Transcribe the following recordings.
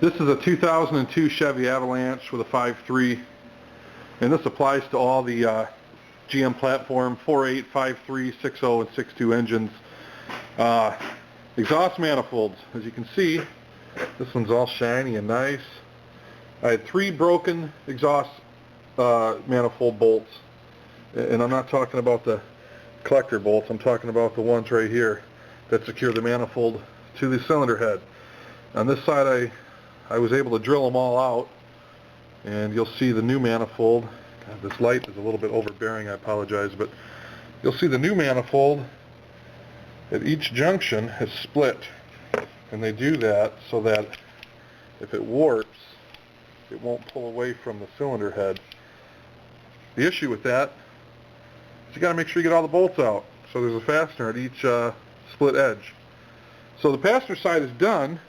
This is a 2002 Chevy Avalanche with a 5.3, and this applies to all the GM platform 4.8, 5.3, 6.0, and 6.2 engines. Exhaust manifolds, as you can see, this one's all shiny and nice. I had 3 broken exhaust manifold bolts, and I'm not talking about the collector bolts, I'm talking about the ones right here that secure the manifold to the cylinder head. On this side I was able to drill them all out, and you'll see the new manifold. God, this light is a little bit overbearing, I apologize, but you'll see the new manifold at each junction is split, and they do that so that if it warps, it won't pull away from the cylinder head. The issue with that is you got to make sure you get all the bolts out. So there's a fastener at each split edge. So the passenger side is done.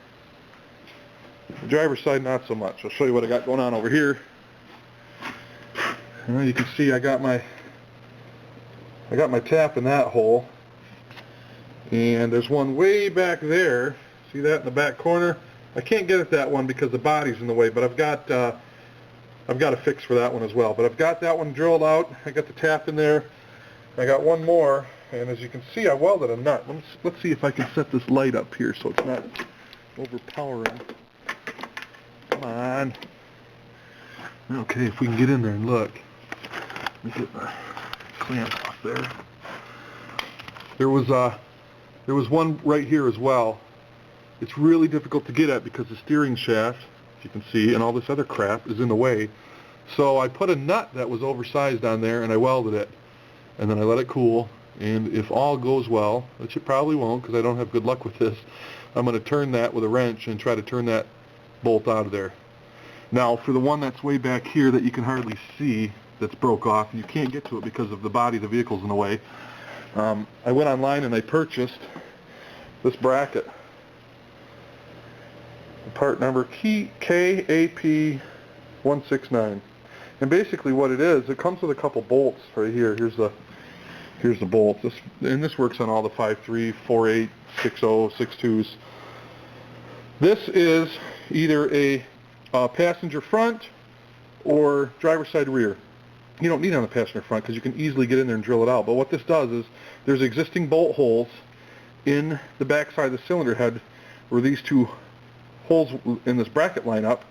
The driver's side not so much. I'll show you what I got going on over here. You can see I got my tap in that hole, and there's one way back there. See that in the back corner? I can't get at that one because the body's in the way, but I've got a fix for that one as well. But I've got that one drilled out. I got the tap in there. I got one more, and as you can see, I welded a nut. Let's see if I can set this light up here so it's not overpowering. Come on. Okay, if we can get in there and look. Let me get my clamp off there. There was one right here as well. It's really difficult to get at because the steering shaft, as you can see, and all this other crap is in the way. So I put a nut that was oversized on there and I welded it. And then I let it cool. And if all goes well, which it probably won't because I don't have good luck with this, I'm going to turn that with a wrench and try to turn that bolt out of there. Now for the one that's way back here that you can hardly see, that's broke off, and you can't get to it because of the body of the vehicle's in the way, I went online and I purchased this bracket. Part number KAP169. And basically what it is, it comes with a couple bolts right here. Here's the bolts. This works on all the 5.3, 4.8, 6.0, 6.2s. This is either a passenger front or driver side rear. You don't need it on the passenger front because you can easily get in there and drill it out. But what this does is there's existing bolt holes in the back side of the cylinder head where these two holes in this bracket line up,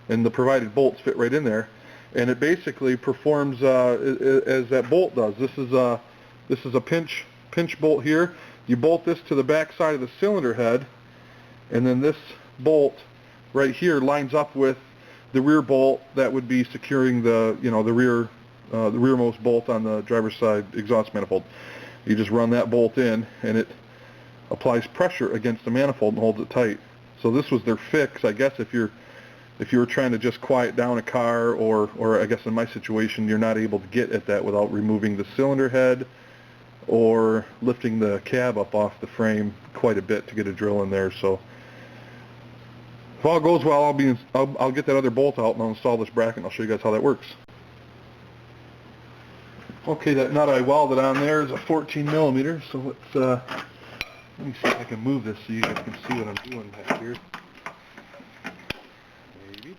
and the provided bolts fit right in there, and it basically performs as that bolt does. This is a pinch bolt here. You bolt this to the back side of the cylinder head, and then this bolt right here lines up with the rear bolt that would be securing the rearmost bolt on the driver's side exhaust manifold. You just run that bolt in, and it applies pressure against the manifold and holds it tight. So this was their fix, I guess, if you were trying to just quiet down a car, or I guess in my situation, you're not able to get at that without removing the cylinder head or lifting the cab up off the frame quite a bit to get a drill in there. So if all goes well, I'll get that other bolt out and I'll install this bracket and I'll show you guys how that works. Okay, that nut I welded on there is a 14 millimeter. So let me see if I can move this so you guys can see what I'm doing back here. Maybe.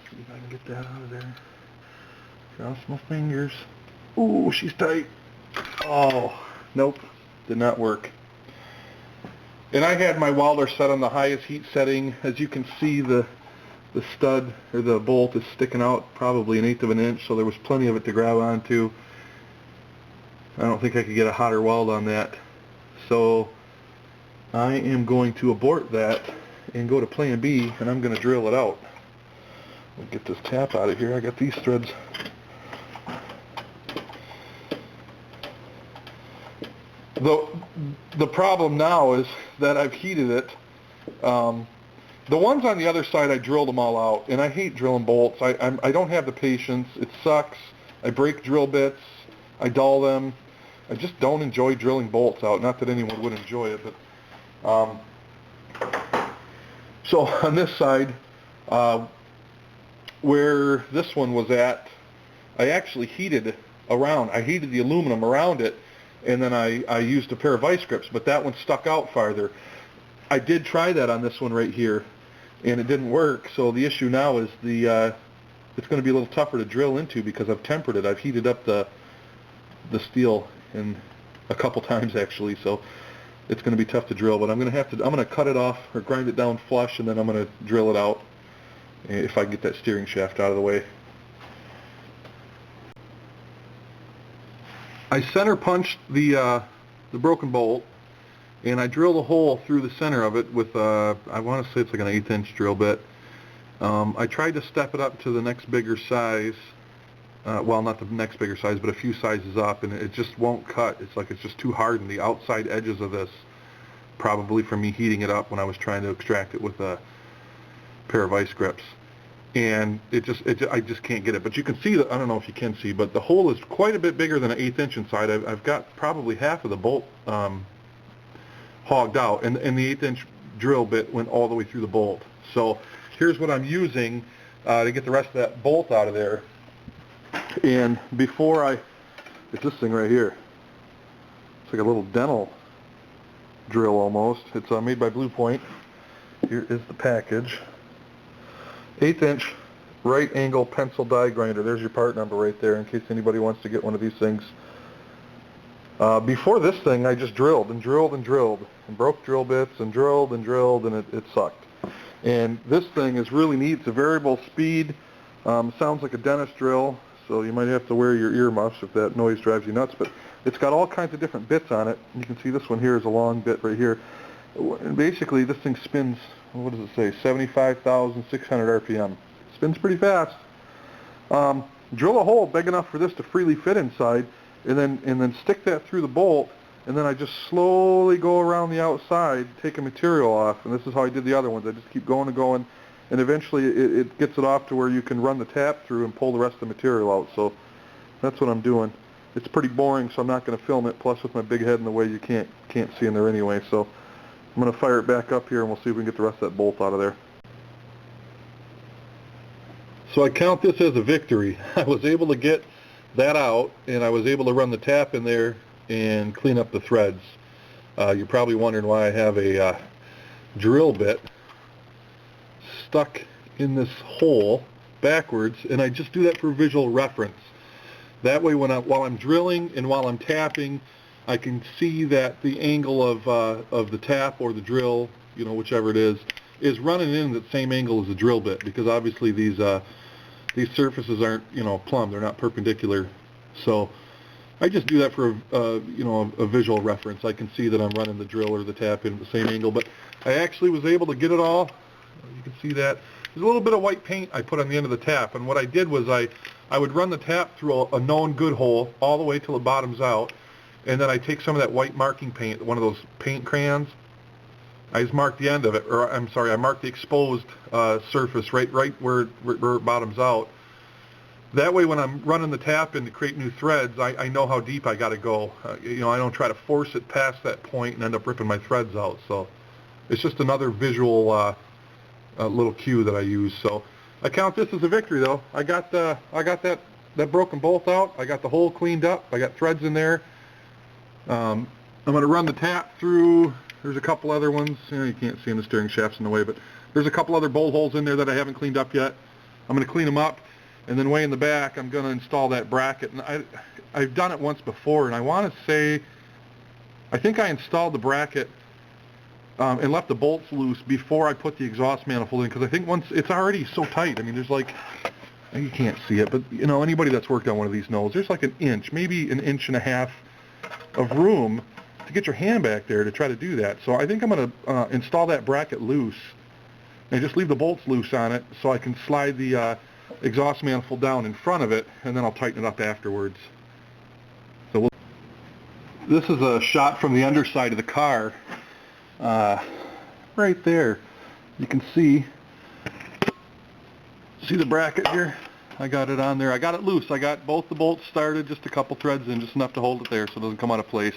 See if I can get that out of there. Cross my fingers. Ooh, she's tight. Oh, nope, did not work. And I had my welder set on the highest heat setting. As you can see, the stud or the bolt is sticking out probably 1/8 of an inch, so there was plenty of it to grab onto. I don't think I could get a hotter weld on that, so I am going to abort that and go to plan B, and I'm going to drill it out. We'll get this tap out of here. I got these threads. The problem now is that I've heated it. The ones on the other side, I drilled them all out, and I hate drilling bolts. I don't have the patience. It sucks. I break drill bits. I dull them. I just don't enjoy drilling bolts out. Not that anyone would enjoy it, but so on this side, where this one was at, I actually heated around. I heated the aluminum around it and then I used a pair of vice grips, but that one stuck out farther. I did try that on this one right here, and it didn't work. So the issue now is it's going to be a little tougher to drill into because I've tempered it. I've heated up the steel in a couple times actually, so it's going to be tough to drill. But I'm going to cut it off or grind it down flush, and then I'm going to drill it out if I can get that steering shaft out of the way. I center punched the broken bolt, and I drilled a hole through the center of it with I want to say it's like an 1/8 inch drill bit. I tried to step it up to the next bigger size. Well, not the next bigger size, but a few sizes up, and it just won't cut. It's like it's just too hard in the outside edges of this, probably from me heating it up when I was trying to extract it with a pair of vice grips. And I just can't get it. But you can see that, I don't know if you can see, but the hole is quite a bit bigger than an 1/8 inch inside. I've got probably half of the bolt hogged out, and the 1/8 inch drill bit went all the way through the bolt. So here's what I'm using to get the rest of that bolt out of there. And before it's this thing right here. It's like a little dental drill almost. It's made by Blue Point. Here is the package. 1/8 inch right angle pencil die grinder. There's your part number right there in case anybody wants to get one of these things. Before this thing, I just drilled and drilled and drilled and broke drill bits and drilled and drilled, and it sucked. And this thing is really neat. It's a variable speed. Sounds like a dentist drill, so you might have to wear your earmuffs if that noise drives you nuts. But it's got all kinds of different bits on it. You can see this one here is a long bit right here. And basically, this thing spins, what does it say, 75,600 RPM. Spins pretty fast. Drill a hole big enough for this to freely fit inside, and then stick that through the bolt, and then I just slowly go around the outside, taking material off. And this is how I did the other ones. I just keep going and going, and eventually it gets it off to where you can run the tap through and pull the rest of the material out. So that's what I'm doing. It's pretty boring, so I'm not going to film it. Plus, with my big head in the way, you can't see in there anyway. So I'm going to fire it back up here, and we'll see if we can get the rest of that bolt out of there. So I count this as a victory. I was able to get that out, and I was able to run the tap in there and clean up the threads. You're probably wondering why I have a drill bit stuck in this hole backwards, and I just do that for visual reference. That way, while I'm drilling and while I'm tapping, I can see that the angle of the tap or the drill, whichever it is running in the same angle as the drill bit, because obviously these surfaces aren't plumb, they're not perpendicular. So I just do that for a visual reference. I can see that I'm running the drill or the tap in the same angle. But I actually was able to get it all. You can see that there's a little bit of white paint I put on the end of the tap, and what I did was I would run the tap through a known good hole all the way till it bottoms out, and then I take some of that white marking paint, one of those paint crayons. I just mark the end of it, or I'm sorry, I mark the exposed surface right where it bottoms out. That way, when I'm running the tap in to create new threads, I know how deep I got to go. I don't try to force it past that point and end up ripping my threads out. So it's just another visual little cue that I use. So I count this as a victory, though. I got that broken bolt out. I got the hole cleaned up. I got threads in there. I'm going to run the tap through. There's a couple other ones. You can't see them, the steering shaft's in the way, but there's a couple other bolt holes in there that I haven't cleaned up yet. I'm going to clean them up, and then way in the back, I'm going to install that bracket. And I've done it once before, and I want to say, I think I installed the bracket and left the bolts loose before I put the exhaust manifold in, because I think once it's already so tight. I mean, there's like, you can't see it, but anybody that's worked on one of these knows there's like an inch, maybe an inch and a half of room to get your hand back there to try to do that. So I think I'm going to install that bracket loose and just leave the bolts loose on it so I can slide the exhaust manifold down in front of it, and then I'll tighten it up afterwards. So this is a shot from the underside of the car. Right there. You can see the bracket here? I got it on there. I got it loose. I got both the bolts started, just a couple threads in, just enough to hold it there so it doesn't come out of place.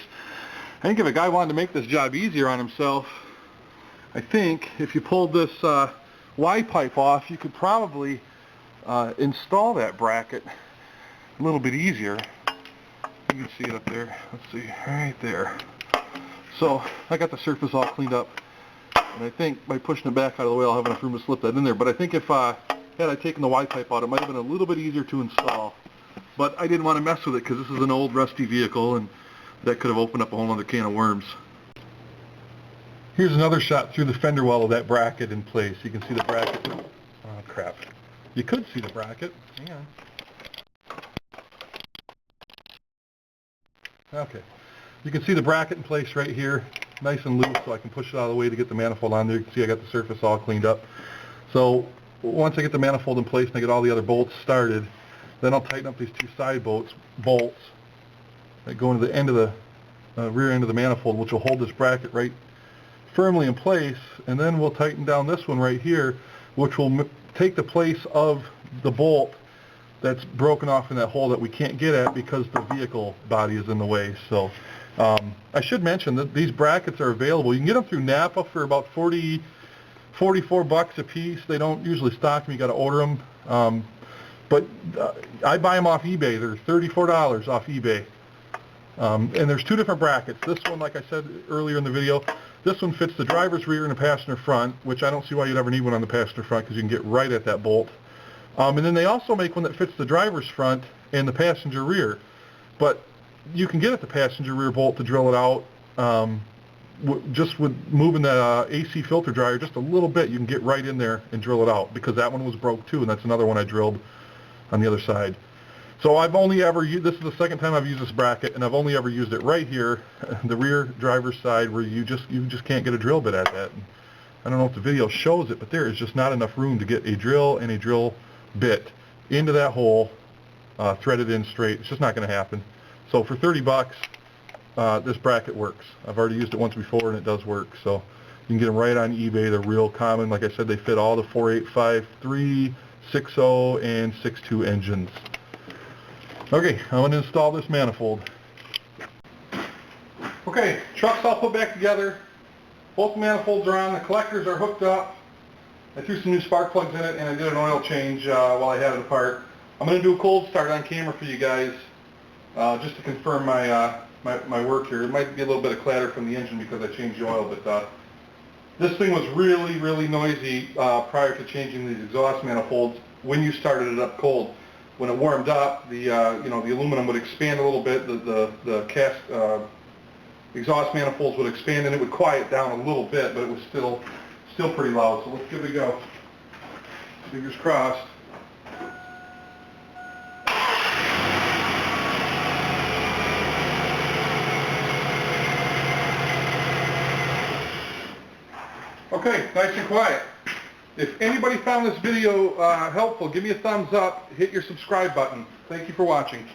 I think if a guy wanted to make this job easier on himself, I think if you pulled this Y pipe off, you could probably install that bracket a little bit easier. you can see it up there. Let's see, right there. So I got the surface all cleaned up, and I think by pushing it back out of the way I'll have enough room to slip that in there. But I think if had I taken the Y-pipe out, it might have been a little bit easier to install. But I didn't want to mess with it because this is an old rusty vehicle, and that could have opened up a whole other can of worms. Here's another shot through the fender well of that bracket in place. You can see the bracket. Oh crap. You could see the bracket. Hang on. Okay. You can see the bracket in place right here, nice and loose, so I can push it out of the way to get the manifold on there. You can see I got the surface all cleaned up. So once I get the manifold in place and I get all the other bolts started, then I'll tighten up these two side bolts that go into the end of the rear end of the manifold, which will hold this bracket right firmly in place, and then we'll tighten down this one right here, which will take the place of the bolt that's broken off in that hole that we can't get at because the vehicle body is in the way. So I should mention that these brackets are available. You can get them through Napa for about $44 a piece. They don't usually stock them. You got to order them. But I buy them off eBay. They're $34 off eBay. And there's two different brackets. This one, like I said earlier in the video, this one fits the driver's rear and the passenger front, which I don't see why you'd ever need one on the passenger front because you can get right at that bolt. And then they also make one that fits the driver's front and the passenger rear. But you can get at the passenger rear bolt to drill it out. Just with moving the AC filter dryer just a little bit, you can get right in there and drill it out, because that one was broke too, and that's another one I drilled on the other side. So I've only ever used, this is the second time I've used this bracket, and I've only ever used it right here, the rear driver's side, where you just can't get a drill bit at that. And I don't know if the video shows it, but there is just not enough room to get a drill and a drill bit into that hole, threaded in straight. It's just not going to happen. So for 30 bucks, this bracket works. I've already used it once before, and it does work. So you can get them right on eBay. They're real common. Like I said, they fit all the 4.853, 6.0, and 6.2 engines. Okay, I'm going to install this manifold. Okay, truck's all put back together. Both manifolds are on. The collectors are hooked up. I threw some new spark plugs in it, and I did an oil change while I had it apart. I'm going to do a cold start on camera for you guys, just to confirm my work here. It might be a little bit of clatter from the engine because I changed the oil, but this thing was really, really noisy prior to changing these exhaust manifolds when you started it up cold. When it warmed up, the the aluminum would expand a little bit. The cast exhaust manifolds would expand, and it would quiet down a little bit, but it was still pretty loud. So let's give it a go. Fingers crossed. Okay, nice and quiet. If anybody found this video helpful, give me a thumbs up, hit your subscribe button. Thank you for watching.